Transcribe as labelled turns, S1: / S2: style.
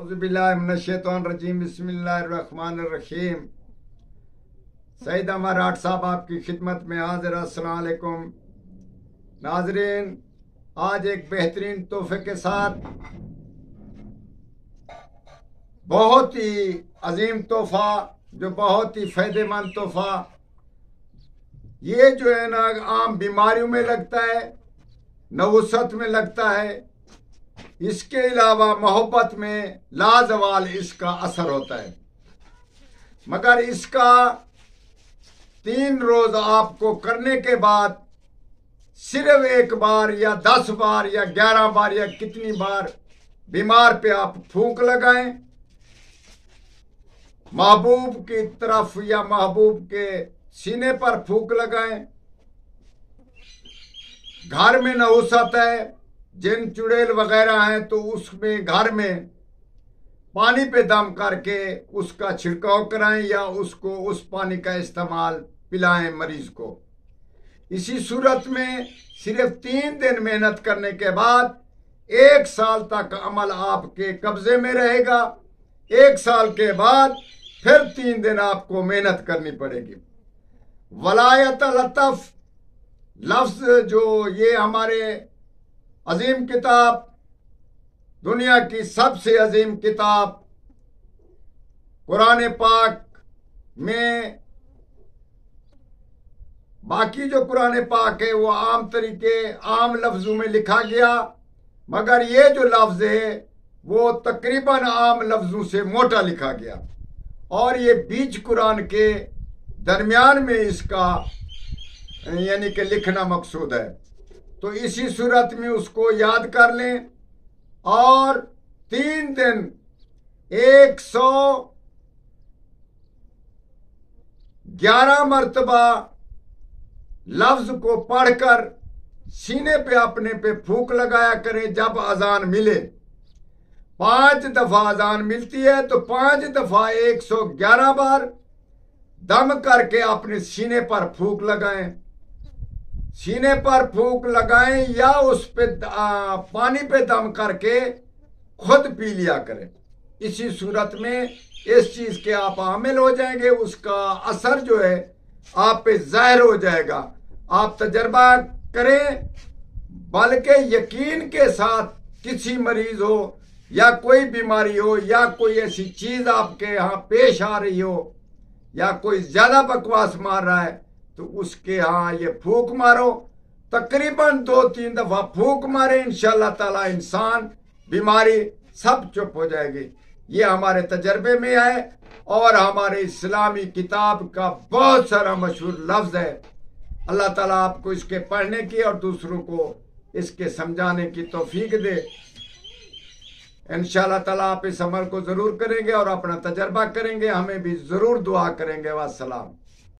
S1: औज़ुबिल्लाहिमिनश्शैतानिर्रजीम बिस्मिल्लाहिर्रहमानिर्रहीम। सईद अमर आठ साहब आपकी खिदमत में हाजिर। अस्सलाम वालेकुम नाजरीन, आज एक बेहतरीन तोहफे के साथ, बहुत ही अजीम तोहफा, जो बहुत ही फायदेमंद तोहफा, ये जो है ना आम बीमारियों में लगता है, नवुसत में लगता है। इसके अलावा मोहब्बत में लाजवाल इसका असर होता है। मगर इसका 3 रोज आपको करने के बाद सिर्फ 1 बार या 10 बार या 11 बार या कितनी बार बीमार पे आप फूंक लगाएं, महबूब की तरफ या महबूब के सीने पर फूंक लगाएं। घर में नहुसत है, जिन चुड़ैल वगैरह हैं, तो उसमें घर में पानी पे दम करके उसका छिड़काव कराएं या उसको उस पानी का इस्तेमाल पिलाएं मरीज को। इसी सूरत में सिर्फ 3 दिन मेहनत करने के बाद 1 साल तक अमल आपके कब्जे में रहेगा। 1 साल के बाद फिर 3 दिन आपको मेहनत करनी पड़ेगी। वलायत लतफ लफ्ज जो ये हमारे अजीम किताब, दुनिया की सबसे अजीम किताब कुरान पाक में, बाकी जो कुरान पाक है वो आम तरीके आम लफ्जों में लिखा गया, मगर ये जो लफ्ज है वो तकरीबन आम लफ्जों से मोटा लिखा गया और ये बीच कुरान के दरमियान में इसका यानी कि लिखना मकसूद है। तो इसी सूरत में उसको याद कर लें और 3 दिन 111 मरतबा लफ्ज को पढ़कर सीने पे अपने पे फूंक लगाया करें। जब अजान मिले, 5 दफा अजान मिलती है तो 5 दफा 111 बार दम करके अपने सीने पर फूंक लगाएं। सीने पर फूंक लगाएं या उस पे पानी पे दम करके खुद पी लिया करें। इसी सूरत में इस चीज के आप आमिल हो जाएंगे, उसका असर जो है आप पे जाहिर हो जाएगा। आप तजर्बा करें, बल्कि यकीन के साथ किसी मरीज हो या कोई बीमारी हो या कोई ऐसी चीज आपके यहाँ पेश आ रही हो या कोई ज्यादा बकवास मार रहा है, तो उसके यहाँ ये फूंक मारो। तकरीबन 2-3 दफा फूंक मारे, इंशाअल्लाह ताला इंसान बीमारी सब चुप हो जाएगी। ये हमारे तजर्बे में है और हमारे इस्लामी किताब का बहुत सारा मशहूर लफ्ज है। अल्लाह ताला आपको इसके पढ़ने की और दूसरों को इसके समझाने की तौफीक दे। इंशाअल्लाह ताला आप इस अमल को जरूर करेंगे और अपना तजर्बा करेंगे, हमें भी जरूर दुआ करेंगे। वस्सलाम।